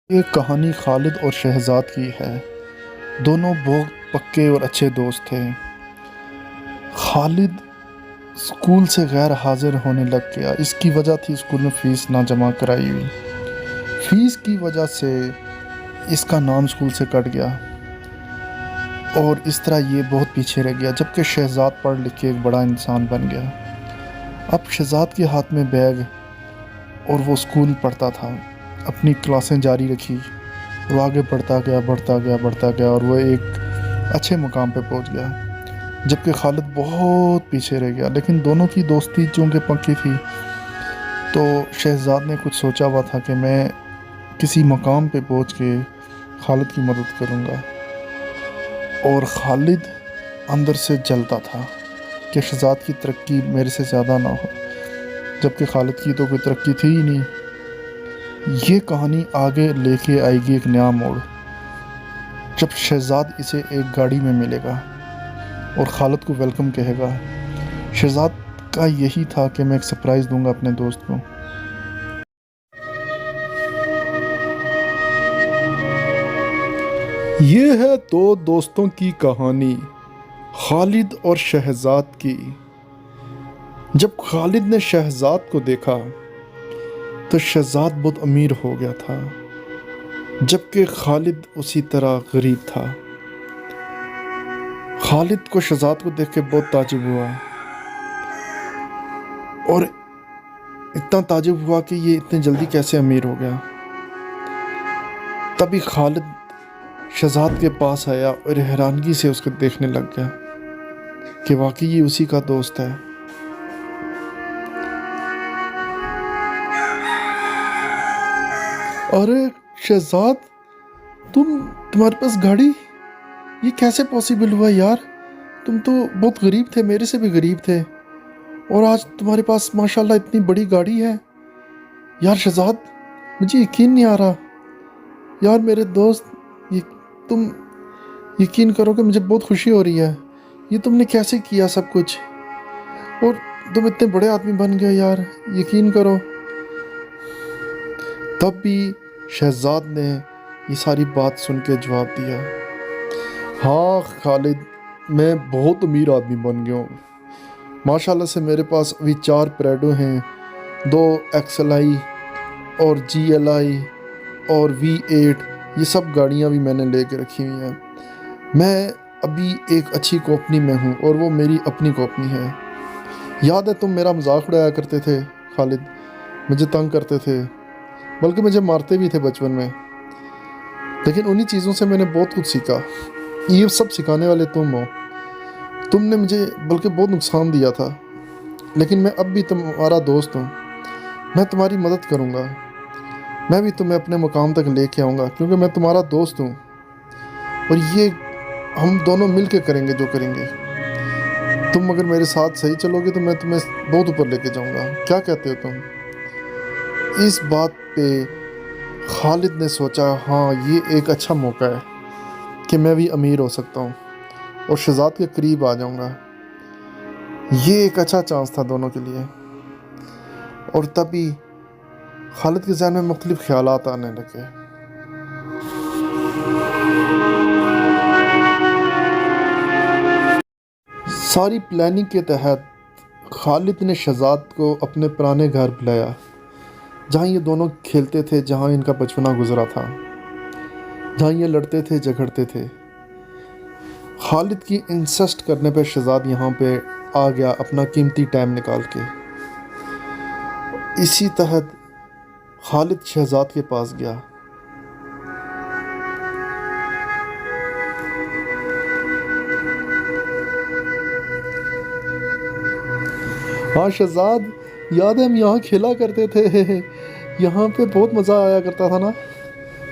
یہ کہانی خالد اور شہزاد کی ہے۔ دونوں بہت پکے اور اچھے دوست تھے۔ خالد اسکول سے غیر حاضر ہونے لگ گیا۔ اس کی وجہ تھی اسکول میں فیس نہ جمع کرائی ہوئی۔ فیس کی وجہ سے اس کا نام اسکول سے کٹ گیا اور اس طرح یہ بہت پیچھے رہ گیا، جبکہ شہزاد پڑھ لکھ کے ایک بڑا انسان بن گیا۔ اب شہزاد کے ہاتھ میں بیگ اور وہ اسکول پڑھتا تھا، اپنی کلاسیں جاری رکھی، وہ آگے بڑھتا گیا اور وہ ایک اچھے مقام پہ پہنچ گیا، جبکہ خالد بہت پیچھے رہ گیا۔ لیکن دونوں کی دوستی چونکہ پکی تھی تو شہزاد نے کچھ سوچا ہوا تھا کہ میں کسی مقام پہ پہنچ کے خالد کی مدد کروں گا، اور خالد اندر سے جلتا تھا کہ شہزاد کی ترقی میرے سے زیادہ نہ ہو، جبکہ خالد کی تو کوئی ترقی تھی ہی نہیں۔ یہ کہانی آگے لے کے آئے گی ایک نیا موڑ، جب شہزاد اسے ایک گاڑی میں ملے گا اور خالد کو ویلکم کہے گا۔ شہزاد کا یہی تھا کہ میں ایک سرپرائز دوں گا اپنے دوست کو۔ یہ ہے دو دوستوں کی کہانی، خالد اور شہزاد کی۔ جب خالد نے شہزاد کو دیکھا تو شہزاد بہت امیر ہو گیا تھا، جبکہ خالد اسی طرح غریب تھا۔ خالد کو شہزاد کو دیکھ کے بہت تعجب ہوا، اور اتنا تعجب ہوا کہ یہ اتنے جلدی کیسے امیر ہو گیا۔ تبھی خالد شہزاد کے پاس آیا اور حیرانگی سے اس کو دیکھنے لگ گیا کہ واقعی یہ اسی کا دوست ہے۔ ارے شہزاد، تمہارے پاس گاڑی، یہ کیسے پاسبل ہوا یار؟ تم تو بہت غریب تھے، میرے سے بھی غریب تھے، اور آج تمہارے پاس ماشاءاللہ اتنی بڑی گاڑی ہے۔ یار شہزاد، مجھے یقین نہیں آ رہا یار، میرے دوست، تم یقین کرو کہ مجھے بہت خوشی ہو رہی ہے۔ یہ تم نے کیسے کیا سب کچھ؟ اور تم اتنے بڑے آدمی بن گئے یار، یقین کرو۔ تب بھی شہزاد نے یہ ساری بات سن کے جواب دیا، ہاں خالد، میں بہت امیر آدمی بن گیا ہوں۔ ماشاءاللہ سے میرے پاس ابھی 4 پریڈو ہیں، 2 XLI اور GLI اور V8، یہ سب گاڑیاں بھی میں نے لے کے رکھی ہوئی ہیں۔ میں ابھی ایک اچھی کمپنی میں ہوں اور وہ میری اپنی کمپنی ہے۔ یاد ہے تم میرا مذاق اڑایا کرتے تھے خالد، مجھے تنگ کرتے تھے، بلکہ مجھے مارتے بھی تھے بچپن میں، لیکن انہی چیزوں سے میں نے بہت کچھ سیکھا۔ یہ سب سکھانے والے تم ہو۔ تم نے مجھے بلکہ بہت نقصان دیا تھا، لیکن میں اب بھی تمہارا دوست ہوں، میں تمہاری مدد کروں گا، میں بھی تمہیں اپنے مقام تک لے کے آؤں گا، کیونکہ میں تمہارا دوست ہوں، اور یہ ہم دونوں مل کے کریں گے جو کریں گے۔ تم اگر میرے ساتھ صحیح چلو گے تو میں تمہیں بہت اوپر لے کے جاؤں گا، کیا کہتے ہو تم؟ اس بات پہ خالد نے سوچا، ہاں یہ ایک اچھا موقع ہے کہ میں بھی امیر ہو سکتا ہوں اور شہزاد کے قریب آ جاؤں گا۔ یہ ایک اچھا چانس تھا دونوں کے لیے، اور تبھی خالد کے ذہن میں مختلف خیالات آنے لگے۔ ساری پلاننگ کے تحت خالد نے شہزاد کو اپنے پرانے گھر بلایا، جہاں یہ دونوں کھیلتے تھے، جہاں ان کا بچپنا گزرا تھا، جہاں یہ لڑتے تھے جھگڑتے تھے۔ خالد کی انسسٹ کرنے پہ شہزاد یہاں پہ آ گیا اپنا قیمتی ٹائم نکال کے۔ اسی تحت خالد شہزاد کے پاس گیا۔ ہاں شہزاد، یاد ہے ہم یہاں کھیلا کرتے تھے، یہاں پہ بہت مزہ آیا کرتا تھا نا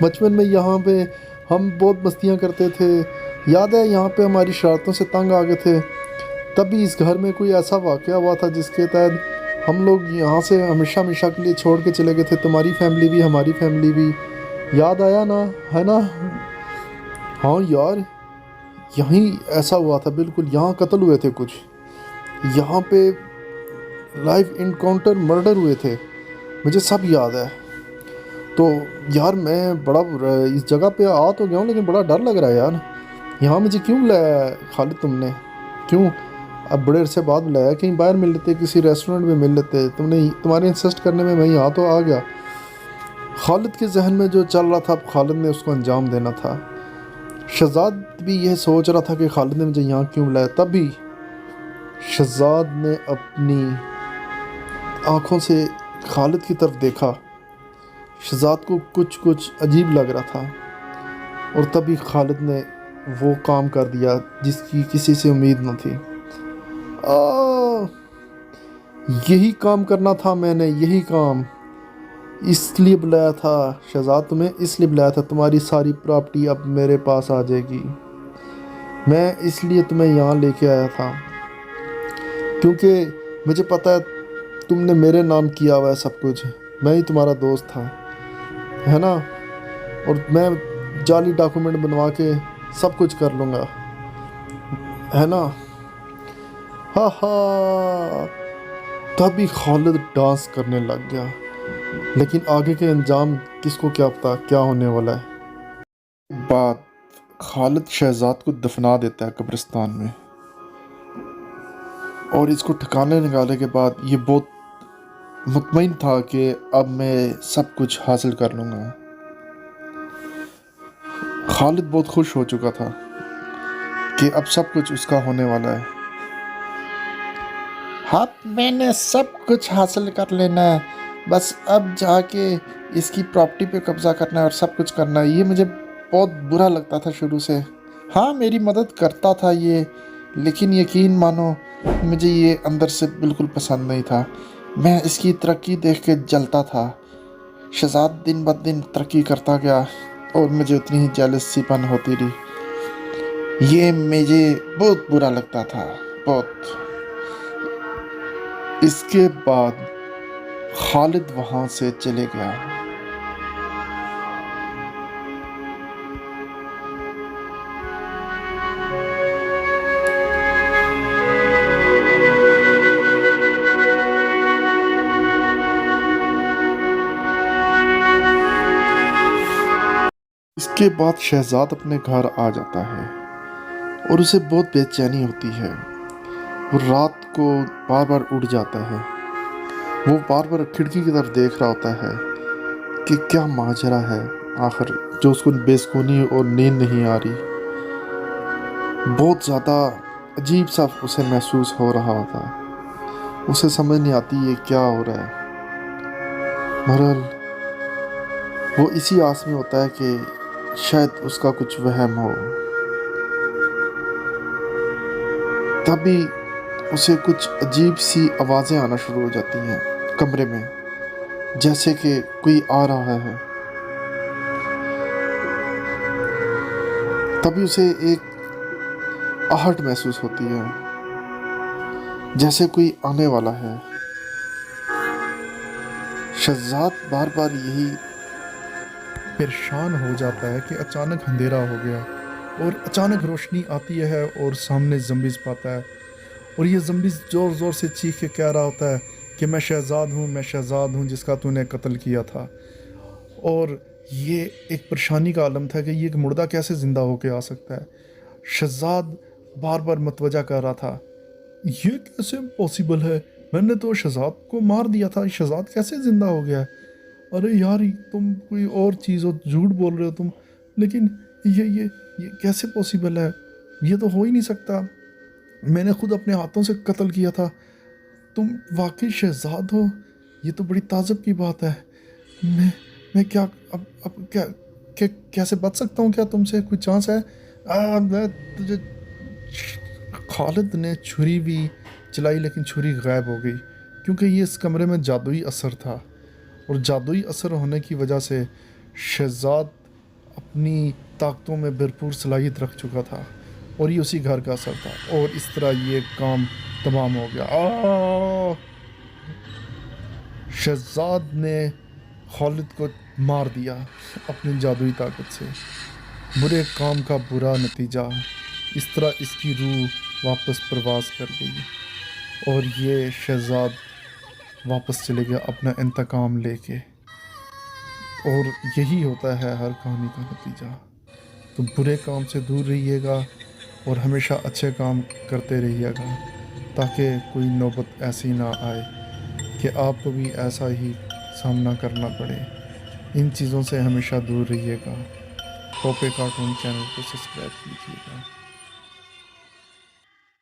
بچپن میں، یہاں پہ ہم بہت مستیاں کرتے تھے، یاد ہے یہاں پہ ہماری شرارتوں سے تنگ آ گئے تھے، تب بھی اس گھر میں کوئی ایسا واقعہ ہوا تھا جس کے تحت ہم لوگ یہاں سے ہمیشہ ہمیشہ کے لیے چھوڑ کے چلے گئے تھے، تمہاری فیملی بھی ہماری فیملی بھی، یاد آیا نا، ہے نا؟ ہاں یار، یہیں ایسا ہوا تھا بالکل، یہاں قتل ہوئے تھے کچھ، یہاں پہ لائف انکاؤنٹر مرڈر ہوئے تھے، مجھے سب یاد ہے۔ تو یار میں بڑا اس جگہ پہ آ تو گیا ہوں لیکن بڑا ڈر لگ رہا ہے یار. یہاں مجھے کیوں بلایا ہے خالد تم نے؟ کیوں اب بڑے عرصے بعد بلایا؟ کہیں باہر مل لیتے، کسی ریسٹورنٹ میں مل لیتے. تمہارے انسسٹ کرنے میں میں یہاں تو آ گیا. خالد کے ذہن میں جو چل رہا تھا اب خالد نے اس کو انجام دینا تھا. شہزاد بھی یہ سوچ رہا تھا کہ خالد نے مجھے یہاں کیوں بلایا. تب بھی شہزاد نے اپنی آنکھوں سے خالد کی طرف دیکھا. شہزاد کو کچھ عجیب لگ رہا تھا، اور تبھی خالد نے وہ کام کر دیا جس کی کسی سے امید نہ تھی. یہی کام کرنا تھا میں نے، یہی کام. اس لیے بلایا تھا شہزاد تمہیں، اس لیے بلایا تھا. تمہاری ساری پراپرٹی اب میرے پاس آ جائے گی. میں اس لیے تمہیں یہاں لے کے آیا تھا کیونکہ مجھے پتہ ہے تم نے میرے نام کیا ہوا ہے سب کچھ. میں ہی تمہارا دوست تھا، ہے نا؟ اور میں جعلی ڈاکومنٹ بنوا کے سب کچھ کر لوں گا، ہے نا؟ ہاں ہاں. تبھی خالد ڈانس کرنے لگ گیا. لیکن آگے کے انجام کس کو کیا پتا کیا ہونے والا ہے. بات خالد شہزاد کو دفنا دیتا ہے قبرستان میں، اور اس کو ٹھکانے نکالنے کے بعد یہ بہت مطمئن تھا کہ اب میں سب کچھ حاصل کر لوں گا. خالد بہت خوش ہو چکا تھا کہ اب سب کچھ اس کا ہونے والا ہے. اب میں نے سب کچھ حاصل کر لینا ہے، بس اب جا کے اس کی پراپرٹی پہ قبضہ کرنا ہے اور سب کچھ کرنا ہے. یہ مجھے بہت برا لگتا تھا شروع سے. ہاں میری مدد کرتا تھا یہ، لیکن یقین مانو مجھے یہ اندر سے بالکل پسند نہیں تھا. میں اس کی ترقی دیکھ کے جلتا تھا. شہزاد دن بہ دن ترقی کرتا گیا اور مجھے اتنی ہی جیلسی پن ہوتی رہی. یہ مجھے بہت برا لگتا تھا، بہت. اس کے بعد خالد وہاں سے چلے گیا. اس کے بعد شہزاد اپنے گھر آ جاتا ہے اور اسے بہت بے چینی ہوتی ہے. وہ رات کو بار بار اٹھ جاتا ہے. وہ بار بار کھڑکی کی طرف دیکھ رہا ہوتا ہے کہ کیا ماجرا ہے آخر جو اس کو بے سکونی اور نیند نہیں آ رہی. بہت زیادہ عجیب سا اسے محسوس ہو رہا ہوتا ہے. اسے سمجھ نہیں آتی یہ کیا ہو رہا ہے. بہرحال وہ اسی آس میں ہوتا ہے کہ شاید اس کا کچھ وہم ہو. تبھی اسے کچھ عجیب سی آوازیں آنا شروع ہو جاتی ہیں کمرے میں، جیسے کہ کوئی آ رہا ہے. تبھی اسے ایک آہٹ محسوس ہوتی ہے جیسے کوئی آنے والا ہے. شہزاد بار بار یہی پریشان ہو جاتا ہے کہ اچانک اندھیرا ہو گیا اور اچانک روشنی آتی ہے اور سامنے زمبیز پاتا ہے. اور یہ زمبیز زور زور سے چیخ کے کہہ رہا ہوتا ہے کہ میں شہزاد ہوں، میں شہزاد ہوں جس کا تو نے قتل کیا تھا. اور یہ ایک پریشانی کا عالم تھا کہ یہ ایک مردہ کیسے زندہ ہو کے آ سکتا ہے. شہزاد بار بار متوجہ کر رہا تھا یہ کیسے پاسبل ہے، میں نے تو شہزاد کو مار دیا تھا، شہزاد کیسے زندہ ہو گیا ہے. ارے یار تم کوئی اور چیز ہو، جھوٹ بول رہے ہو تم. لیکن یہ کیسے پاسبل ہے، یہ تو ہو ہی نہیں سکتا، میں نے خود اپنے ہاتھوں سے قتل کیا تھا. تم واقعی شہزاد ہو، یہ تو بڑی تعجب کی بات ہے. میں کیا اب کیسے بچ سکتا ہوں؟ کیا تم سے کوئی چانس ہے؟ میں تجھے. خالد نے چھری بھی چلائی لیکن چھری غائب ہو گئی کیونکہ یہ اس کمرے میں جادوئی اثر تھا، اور جادوئی اثر ہونے کی وجہ سے شہزاد اپنی طاقتوں میں بھرپور صلاحیت رکھ چکا تھا، اور یہ اسی گھر کا اثر تھا، اور اس طرح یہ کام تمام ہو گیا. شہزاد نے خالد کو مار دیا اپنی جادوئی طاقت سے. برے کام کا برا نتیجہ. اس طرح اس کی روح واپس پرواز کر گئی اور یہ شہزاد واپس چلے گیا اپنا انتقام لے کے. اور یہی ہوتا ہے ہر کہانی کا نتیجہ۔ تو برے کام سے دور رہیے گا اور ہمیشہ اچھے کام کرتے رہیے گا، تاکہ کوئی نوبت ایسی نہ آئے کہ آپ کو بھی ایسا ہی سامنا کرنا پڑے۔ ان چیزوں سے ہمیشہ دور رہیے گا۔ پوپے کارٹون چینل کو سبسکرائب کیجیے گا۔